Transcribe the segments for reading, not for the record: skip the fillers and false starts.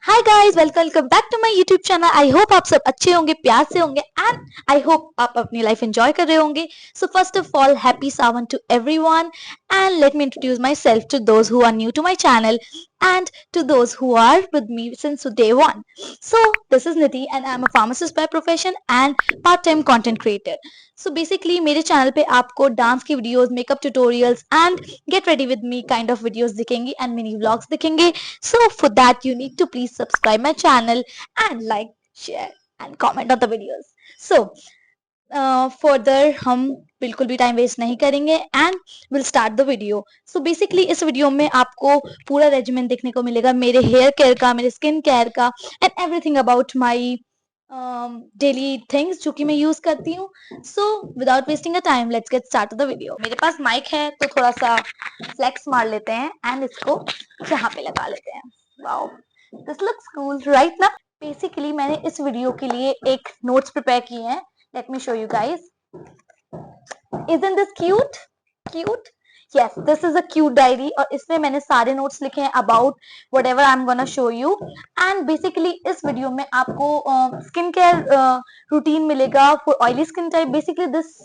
Hi guys, welcome back to my YouTube channel. I hope आप सब अच्छे होंगे, प्यार से होंगे एंड आई होप आप अपनी लाइफ एंजॉय कर रहे होंगे। So first of all, happy Sawan to everyone and let me introduce myself to those who are new to my channel and to those who are with me since day one. So this is Nidhi and I'm a pharmacist by profession and part-time content creator. So basically मेरे channel पे आपको dance की videos, makeup tutorials and get ready with me kind of videos दिखेंगी and mini vlogs दिखेंगे. So for that you need to please subscribe my channel and like, share and comment on the videos. So further हम बिल्कुल भी time waste नहीं करेंगे and will start the video. So basically इस video में आपको पूरा रेजिमेंट देखने को मिलेगा, मेरे हेयर केयर का, मेरे स्किन केयर का and everything about my daily things जो कि मैं यूज करती हूँ. So without wasting a time let's get start the video. मेरे पास माइक है तो थोड़ा सा फ्लेक्स मार लेते हैं एंड इसको यहाँ पे लगा लेते हैं. Wow, this looks cool right ना. बेसिकली मैंने इस वीडियो के लिए एक नोट्स प्रिपेयर किए हैं. Let me show you guys. Isn't this cute? Cute? Yes, this is a cute diary और इसमें मैंने सारे नोट्स लिखे हैं about whatever I'm gonna show you. And basically इस वीडियो में आपको स्किन केयर रूटीन मिलेगा for oily skin type. Basically this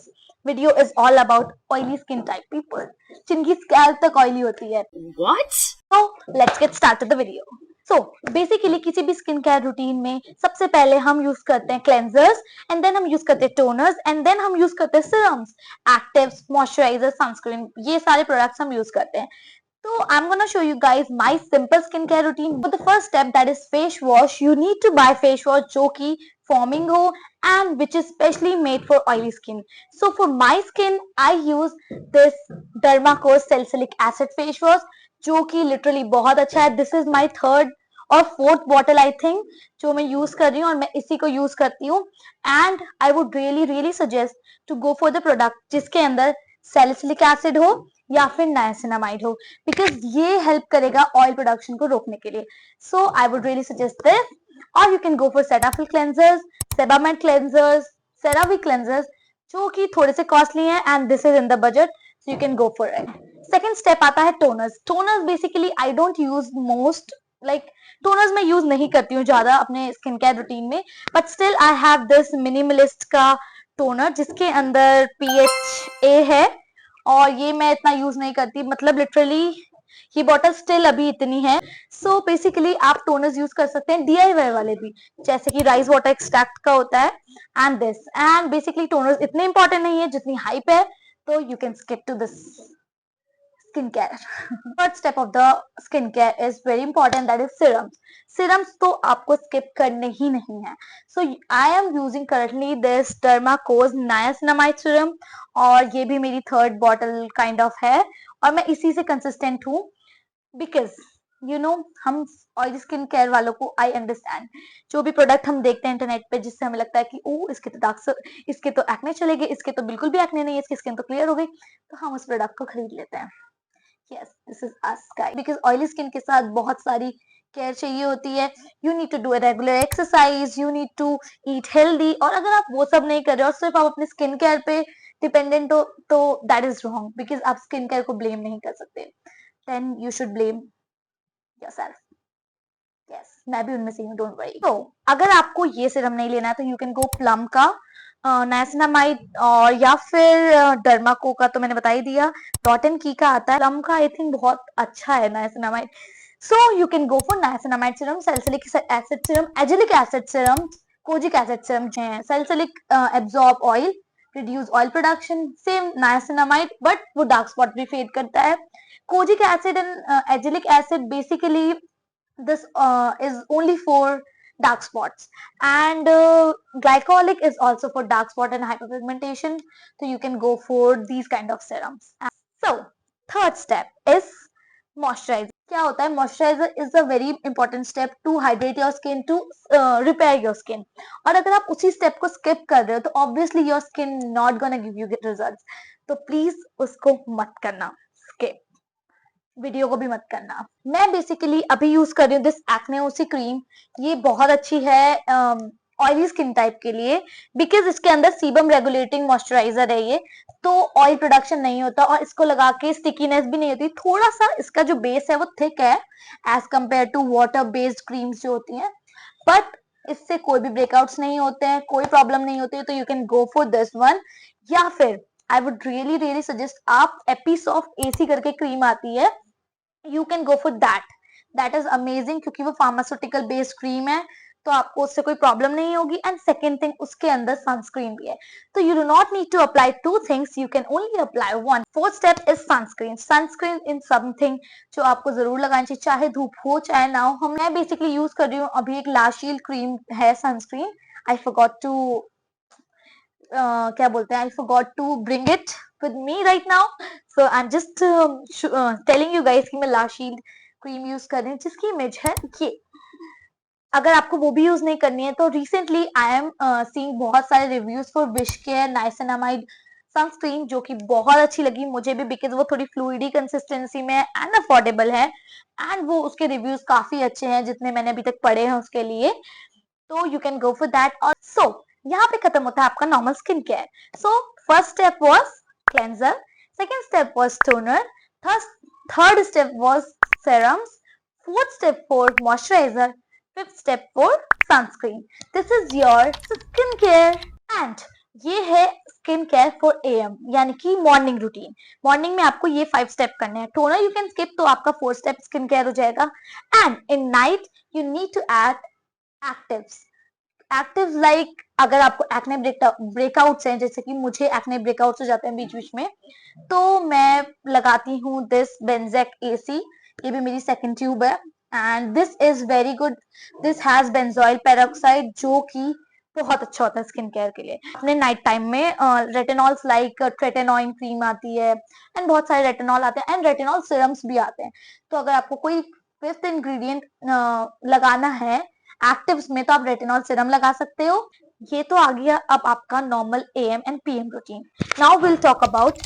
video is all about oily skin type people जिनकी स्कैल्प तक ऑयली होती है. What? So let's get started the video. So basically किसी भी स्किन केयर रूटीन में सबसे पहले हम यूज करते हैं क्लेंजर्स एंड देन हम यूज करते हैं टोनर्स एंड देन हम यूज करते हैं सीरम्स, एक्टिव्स, मॉइस्चराइजर, सनस्क्रीन. ये सारे प्रोडक्ट्स हम यूज करते हैं. So I'm gonna show you guys my simple skincare routine. For the first step, that is face wash. You need to buy face wash जो कि foaming हो and which is specially made for oily skin. So for my skin, I use this Dermaco Salicylic Acid face wash जो कि literally बहुत अच्छा है. This is my third और fourth bottle I think जो मैं यूज कर रही हूँ और मैं इसी को यूज करती हूँ. And I would really suggest to go for the product जिसके अंदर सैलिसिलिक एसिड हो या फिर नाइसिनामाइड हो, बिकॉज ये हेल्प करेगा ऑयल प्रोडक्शन को रोकने के लिए. So I would really suggest this. और you can go for Cetaphil cleansers, Sebamed cleansers, CeraVe cleansers जो कि थोड़े से कॉस्टली हैं and this is in the budget, so you can go for it. Second step आता है toners. Toners basically I don't use most, like toners मैं use नहीं करती हूँ ज्यादा अपने स्किन केयर रूटीन में, but still I have this minimalist का टोनर जिसके अंदर PHA है और ये मैं इतना यूज नहीं करती, मतलब लिटरली ये बॉटल स्टिल अभी इतनी है. सो बेसिकली आप टोनर्स यूज कर सकते हैं DIY वाले भी, जैसे कि राइस वाटर एक्सट्रैक्ट का होता है and this. And basically toners इतने इंपॉर्टेंट नहीं है जितनी हाइप है, तो you can skip to this skincare. Third step of the skincare is very important, that is serums. Serums तो आपको skip करने ही नहीं है. So I am using currently this Dermaco's Niacinamide serum और ये भी मेरी थर्ड बॉटल काइंड ऑफ है और मैं इसी से कंसिस्टेंट हूँ, बिकॉज यू नो हम ऑयली स्किन केयर वालों को आई अंडरस्टैंड. जो भी प्रोडक्ट हम देखते हैं इंटरनेट पे जिससे हमें लगता है कि ओ इसके तो डार्क, इसके तो एक्ने चले गए, इसके तो बिल्कुल भी एक्ने नहीं है, इसकी स्किन तो क्लियर हो गई, तो हम उस प्रोडक्ट को खरीद लेते हैं. Yes, this is us guys, because oily skin के साथ बहुत सारी केयर चाहिए होती है. You need to do a regular exercise, you need to eat healthy, और अगर आप वो सब नहीं कर रहे हो और सिर्फ आप अपने स्किन केयर पे डिपेंडेंट हो तो दैट इज रॉन्ग, बिकॉज आप स्किन केयर को ब्लेम नहीं कर सकते. Then you should blame yourself. Yes, मैं भी उनमें से हूँ, डोंट वरी. तो अगर आपको ये सीरम नहीं लेना है तो यू कैन गो प्लम का नाइसिनामाइड और या फिर डर्माको का तो मैंने बता ही दिया. डॉट एंड की का आता है, प्लम का आई थिंक बहुत अच्छा है niacinamide. So you can go for niacinamide serum, salicylic acid serum, azelaic acid serum, kojic acid serum है. Salicylic absorb oil, reduce oil production, same niacinamide but वो डार्क स्पॉट भी fade करता है. Kojic acid and azelaic acid basically this is only for dark spots, and glycolic is also for dark spot and hyperpigmentation, so you can go for these kind of serums. So third step is moisturizer. क्या होता है moisturizer is a very important step to hydrate your skin, to repair your skin. और अगर आप उसी step को skip कर रहे हो तो obviously your skin not gonna give you good results, तो please उसको मत करना, skip. वीडियो को भी मत करना. मैं बेसिकली अभी यूज कर रही हूँ दिस एक्ने ओसी क्रीम. ये बहुत अच्छी है ऑयली स्किन टाइप के लिए, बिकॉज इसके अंदर सीबम रेगुलेटिंग मॉइस्चराइजर है ये, तो ऑयल प्रोडक्शन नहीं होता और इसको लगा के स्टिकीनेस भी नहीं होती। थोड़ा सा इसका जो बेस है वो थिक है as compare to water based creams जो होती हैं, बट इससे कोई भी ब्रेकआउट्स नहीं होते हैं, कोई प्रॉब्लम नहीं होती है, तो you can go for this one. या फिर आई वुड रियली रियली सजेस्ट आप एपीसॉफ्ट एसी करके क्रीम आती है, you can go for that is amazing, क्योंकि वो फार्मास्यूटिकल बेस्ड क्रीम है, तो आपको उससे कोई प्रॉब्लम नहीं होगी। एंड सेकेंड थिंग, उसके अंदर सनस्क्रीन भी है, तो you do not need to apply two things, you can only apply one. Fourth step is sunscreen. Sunscreen in something जो आपको जरूर लगानी चाहिए, चाहे धूप हो चाहे ना हो। मैं बेसिकली यूज कर रही हूँ अभी एक लाशील क्रीम है सनस्क्रीन, आई फॉरगॉट टू क्या बोलते हैं, I forgot to bring it with me right now, so I am just telling you guys कि मैं लाशील क्रीम यूज कर रही हूँ, जिसकी इमेज है ये। अगर आपको वो भी यूज नहीं करनी है तो रिसेंटली आई एम सीइंग बहुत सारे reviews for wish care niacinamide sunscreen, जो कि बहुत अच्छी लगी मुझे भी, बिकॉज वो थोड़ी फ्लूइडी कंसिस्टेंसी में एंड अफोर्डेबल है, एंड वो उसके रिव्यूज काफी अच्छे हैं जितने मैंने अभी तक पढ़े हैं उसके लिए, तो you can go for that. और सो यहाँ पे खत्म होता है आपका normal skin care. So first step was cleanser, second step was toner, third step was serums, fourth step for moisturizer, fifth step for sunscreen. This is your skin care and ये है skin care for am, यानी कि morning routine. Morning में आपको ये 5 step करने हैं। Toner you can skip, तो आपका 4 स्टेप स्किन केयर हो जाएगा। And in night you need to add actives. Actives like अगर आपको एक्ने ब्रेकआउट्स हैं, जैसे कि मुझे एक्ने ब्रेकआउट्स हो जाते हैं बीच बीच में, तो मैं लगाती हूँ दिस बेंजेक एसी, ये भी मेरी सेकंड ट्यूब है, and this is very good. This has benzoyl peroxide, जो कि बहुत अच्छा होता है स्किन केयर के लिए। अपने नाइट टाइम में रेटिनॉल्स लाइक ट्रेटेनॉइन क्रीम आती है, एंड बहुत सारे रेटिनॉल आते हैं, एंड रेटिनॉल सिरम्स भी आते हैं। तो अगर आपको कोई फिफ्थ इंग्रेडिएंट लगाना है एक्टिव्स में, तो आप रेटिनॉल सिरम लगा सकते हो। ये तो आ गया अब आपका normal am and PM routine. Now will talk about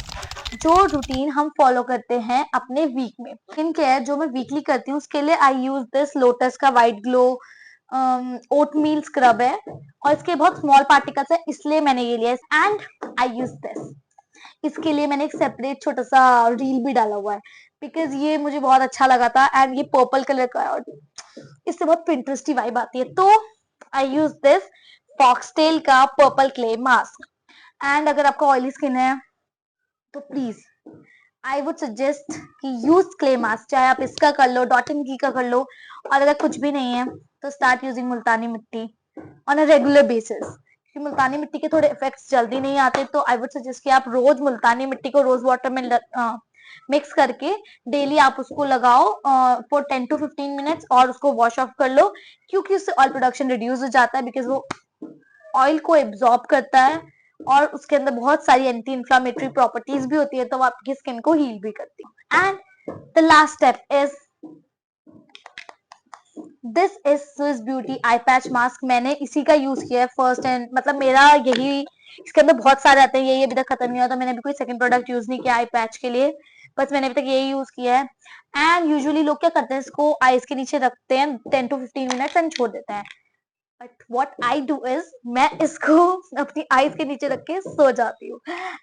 जो रूटीन हम फॉलो करते हैं अपने वीक में। स्किन केयर जो मैं वीकली करती हूँ उसके लिए आई यूज दिस लोटस का वाइट ग्लो ओटमील स्क्रब है, और इसके बहुत स्मॉल पार्टिकल्स है, इसलिए मैंने ये लिया। एंड आई यूज दिस, इसके लिए मैंने एक सेपरेट छोटा सा रील भी डाला हुआ है, बिकॉज ये मुझे बहुत अच्छा लगा था, एंड ये पर्पल कलर का है और इससे बहुत पिंटरेस्टी वाइब आती है। तो आई यूज दिस फॉक्सटेल का पर्पल क्ले मास्क। एंड अगर आपका ऑयली स्किन है तो प्लीज आई वुड सजेस्ट कि यूज क्ले मास्क, चाहे आप इसका कर लो, डॉट एंड की का कर लो, और अगर कुछ भी नहीं है तो स्टार्ट यूजिंग मुल्तानी मिट्टी ऑन अ रेगुलर बेसिस, क्योंकि मुल्तानी मिट्टी के थोड़े इफेक्ट्स जल्दी नहीं आते, तो आई वुड सजेस्ट कि आप रोज मुल्तानी मिट्टी को रोज वाटर में मिक्स करके डेली आप उसको लगाओ फॉर 10 to 15 मिनट्स, और उसको वॉश ऑफ कर लो, क्योंकि उससे ऑयल प्रोडक्शन रिड्यूस हो जाता है, बिकॉज वो ऑयल को एब्जॉर्ब करता है, और उसके अंदर बहुत सारी एंटी इंफ्लामेटरी प्रॉपर्टीज भी होती है, तो वो आपकी स्किन को हील भी करती है। And the last step is this is Swiss beauty I patch mask. मैंने इसी का यूज किया है फर्स्ट, एंड मतलब मेरा यही, इसके अंदर बहुत सारे आते हैं, यही अभी तक खत्म नहीं हुआ, तो मैंने अभी कोई सेकंड प्रोडक्ट यूज नहीं किया आई पैच के लिए, बस मैंने अभी तक यही यूज किया है। एंड यूजुअली लोग क्या करते हैं, इसको आईज के नीचे रखते हैं 10 to 15 मिनट्स एंड छोड़ देते हैं, but what I do is मैं इसको अपनी आईज के नीचे रख के सो जाती हूँ,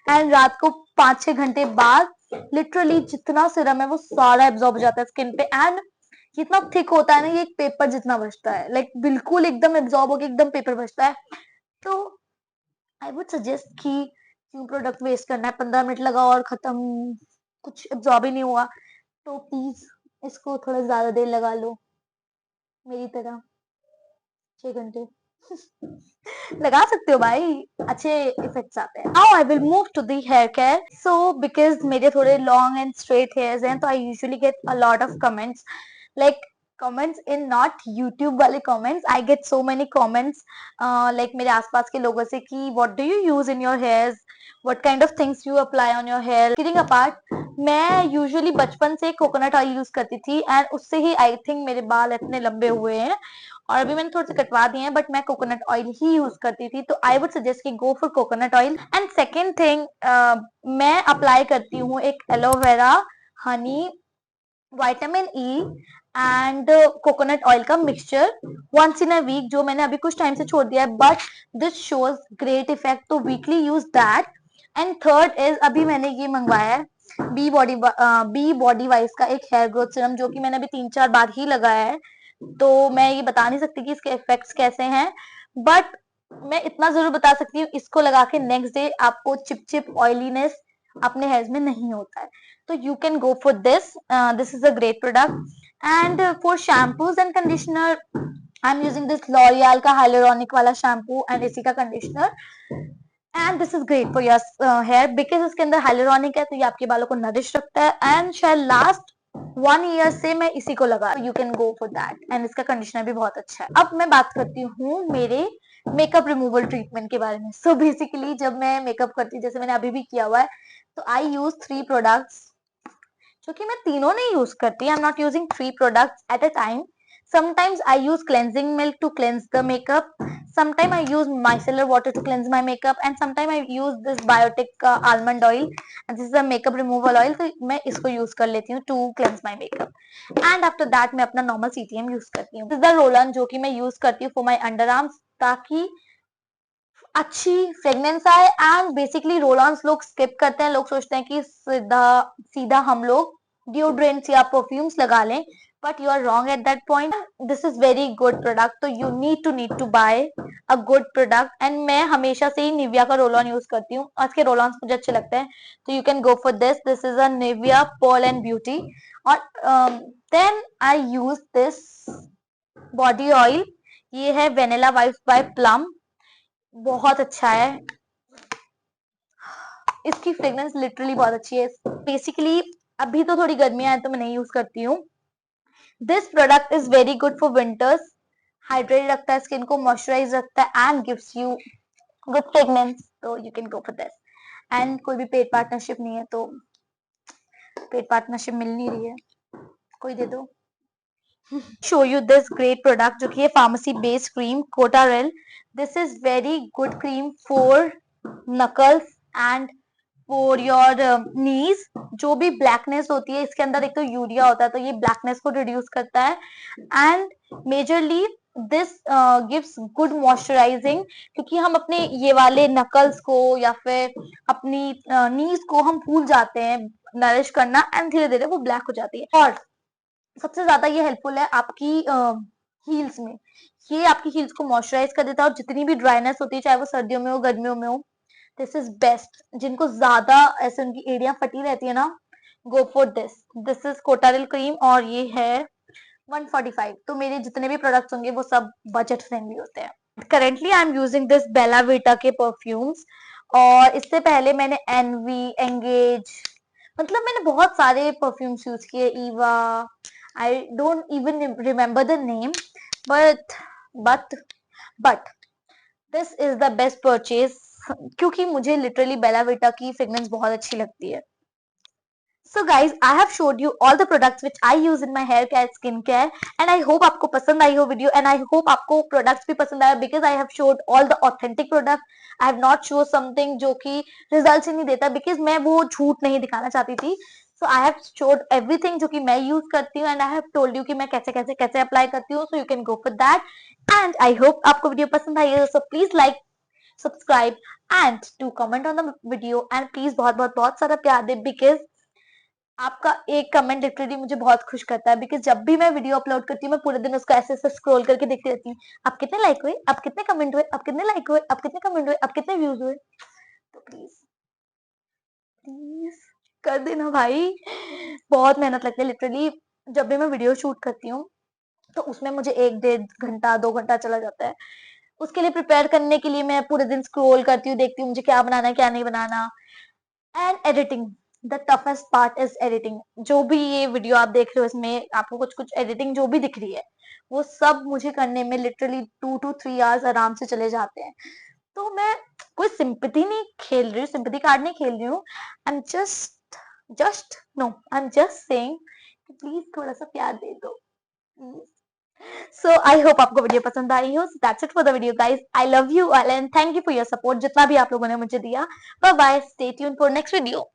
एंड रात को 5-6 घंटे बाद लिटरली जितना सीरम है वो सारा एब्जॉर्ब हो जाता है स्किन पे, एंड इतना थिक होता है ना, ये एक पेपर जितना बचता है, लाइक बिल्कुल एकदम एब्जॉर्ब होकर एकदम पेपर बचता है। तो आई वुड सजेस्ट कि क्यों प्रोडक्ट वेस्ट करना है, 15 मिनट लगाओ और खत्म, कुछ एब्जॉर्ब ही नहीं हुआ, तो प्लीज इसको थोड़ा ज्यादा देर लगा लो, मेरी तरह 6 घंटे लगा सकते हो भाई, अच्छे इफेक्ट्स आते हैं। Now I will move to the hair care. So because मेरे थोड़े लॉन्ग एंड स्ट्रेट हेयर्स हैं, तो I usually get a lot of comments, like comments in not YouTube वाले comments, I get so many comments like मेरे आसपास के लोगों से कि what do you use in your hairs, what kind of things you apply on your hair। Kidding apart, मैं usually बचपन से कोकोनट ऑयल यूज करती थी, एंड उससे ही आई थिंक मेरे बाल इतने लंबे हुए हैं, और अभी मैंने थोड़े से कटवा दिए हैं, बट मैं कोकोनट ऑयल ही यूज करती थी, तो आई वुड सजेस्ट कि go for coconut oil. And second thing, मैं अप्लाई करती हूँ एक aloe vera honey vitamin E and coconut oil का mixture once in a week, जो मैंने अभी कुछ टाइम से छोड़ दिया है, but this shows great effect, तो weekly use that. And third is, अभी मैंने ये मंगवाया है बी बॉडी वाइज का एक हेयर ग्रोथ सीरम, जो कि मैंने अभी 3-4 बार ही लगाया है, तो मैं ये बता नहीं सकती कि इसके इफेक्ट्स कैसे हैं, बट मैं इतना जरूर बता सकती हूँ, इसको लगा के नेक्स्ट डे आपको चिप ऑयलीनेस अपने हेयर्स में नहीं होता है, तो you can go for this. This is a great product. And for shampoos and conditioner, I am using this L'Oreal का हाइलोरॉनिक वाला शैम्पू एंड इसी का conditioner, and this is great for your hair because इसके अंदर hyaluronic है, तो ये आपके बालों को नरिश रखता है। एंड शायद लास्ट 1 ईयर से मैं इसी को लगा, you can go for that, and इसका कंडीशनर भी बहुत अच्छा है। अब मैं बात करती हूँ मेरे मेकअप रिमूवल ट्रीटमेंट के बारे में। सो बेसिकली जब मैं मेकअप करती हूँ, जैसे मैंने अभी भी किया हुआ है, तो आई यूज 3 प्रोडक्ट्स, जो कि मैं तीनों नहीं यूज करती। I am not using 3 products at a time. Sometimes I use cleansing milk to cleanse the makeup. Sometimes I use micellar water to cleanse my makeup, and sometimes I use this biotic almond oil. And this is a makeup removal oil, तो मैं इसको use कर लेती हूँ to cleanse my makeup. And after that मैं अपना normal CTM use करती हूँ। This is the roll-on जो कि मैं यूज करती हूँ for my underarms, ताकि अच्छी फ्रेग्रेंस आए। एंड बेसिकली रोल ऑन लोग स्किप करते हैं, लोग सोचते हैं कि सीधा सीधा हम लोग डिओड्रेंट्स या परफ्यूम्स लगा लें, but you are wrong at that point. This is very good product, तो you need to buy a good product. And मैं हमेशा से ही निविया का रोल ऑन यूज करती हूँ, आज के रोल ऑन मुझे अच्छे लगते हैं, तो you can go for this. This is a Nivea pearl and beauty. और then I use this body oil, ये है वेनिला वाइब्स बाय प्लम, बहुत अच्छा है, इसकी फ्रेग्रेंस लिटरली बहुत अच्छी है। बेसिकली अभी तो थोड़ी गर्मियां हैं, तो मैं नहीं यूज करती हूँ। This product is very good for winters, hydrate रखता है स्किन को, मॉइस्चराइज रखता है, and gives you good fragrance, तो you can go for this. And कोई भी पेड पार्टनरशिप नहीं है, तो पेड पार्टनरशिप मिल नहीं रही है, कोई दे दो। Show you this great product, जो कि है pharmacy based cream Cotaril. This is very good cream for knuckles and for your knees. जो भी ब्लैकनेस होती है, इसके अंदर एक तो यूरिया होता है, तो ये ब्लैकनेस को रिड्यूस करता है। And majorly this gives good moisturising, क्योंकि हम अपने ये वाले नकल्स को या फिर अपनी नीज को हम भूल जाते हैं नरिश करना, एंड धीरे धीरे वो ब्लैक हो जाती है। और सबसे ज्यादा ये हेल्पफुल है आपकी हील्स में, ये आपकी हील्स को मॉइस्चराइज कर देता है, और जितनी भी ड्राइनेस होती है, चाहे वो सर्दियों में हो गर्मियों में हो, दिस इज बेस्ट। जिनको ज्यादा ऐसे उनकी एरिया फटी रहती है ना, go for this. This is Cotaril cream, और ये है 145। तो मेरे जितने भी प्रोडक्ट्स होंगे वो सब बजट फ्रेंडली होते हैं। Currently I am using this Bella Vita के परफ्यूम्स, और इससे पहले मैंने एनवी, एंगेज, मतलब मैंने बहुत सारे परफ्यूम्स यूज किए, Eva, I don't even remember the name, but but but this is the best purchase, क्योंकि मुझे लिटरली बेला विटा की फ्रेग्रेंस बहुत अच्छी लगती है। So guys, I have showed you all the products which I use in my hair care, skin care, and I hope आपको पसंद आई हो वीडियो, and I hope आपको products भी पसंद आया, because I have showed all the authentic products. I have not shown something जो कि results ही नहीं देता, because मैं वो झूठ नहीं दिखाना चाहती थी। So I have showed everything जो कि मैं use करती हूँ, and I have told you कि मैं कैसे कैसे कैसे apply करती हूँ, so you can go for that. And I hope आपको वीडियो पसंद आई है, so please like, subscribe and to comment on the video, and please बहुत बहुत बहुत सारा प्यार दे, because आपका एक कमेंट लिटरली मुझे बहुत खुश करता है। बिकॉज जब भी मैं वीडियो अपलोड करती हूँ, मैं पूरे दिन उसको ऐसे ऐसे स्क्रॉल करके देखती रहती हूँ, आप कितने लाइक हुए, आप कितने कमेंट हुए, आप कितने लाइक हुए, आप कितने कमेंट हुए, आप कितने व्यूज हुए, तो प्लीज प्लीज कर देना भाई। बहुत मेहनत लगती है लिटरली, जब भी मैं वीडियो शूट करती हूँ, तो उसमें मुझे 1-1.5 घंटा 2 घंटा चला जाता है। उसके लिए प्रिपेयर करने के लिए मैं पूरे दिन स्क्रॉल करती हूँ, देखती हूँ मुझे क्या बनाना है क्या नहीं बनाना। And editing, the toughest part is editing. जो भी ये वीडियो आप देख रहे हो, इसमें आपको कुछ कुछ एडिटिंग जो भी दिख रही है, वो सब मुझे करने में लिटरली 2 to 3 आवर्स आराम से चले जाते हैं। तो मैं कोई सिंपैथी नहीं खेल रही हूँ, सिंपैथी कार्ड नहीं खेल रही हूँ। I am just no, I am just saying please थोड़ा सा प्यार दे दो, प्लीज। सो आई होप आपको वीडियो पसंद आई हो। That's it for the video guys, I love you all and thank you for your support, जितना भी आप लोगों ने मुझे दिया। Bye bye, stay tune for next video.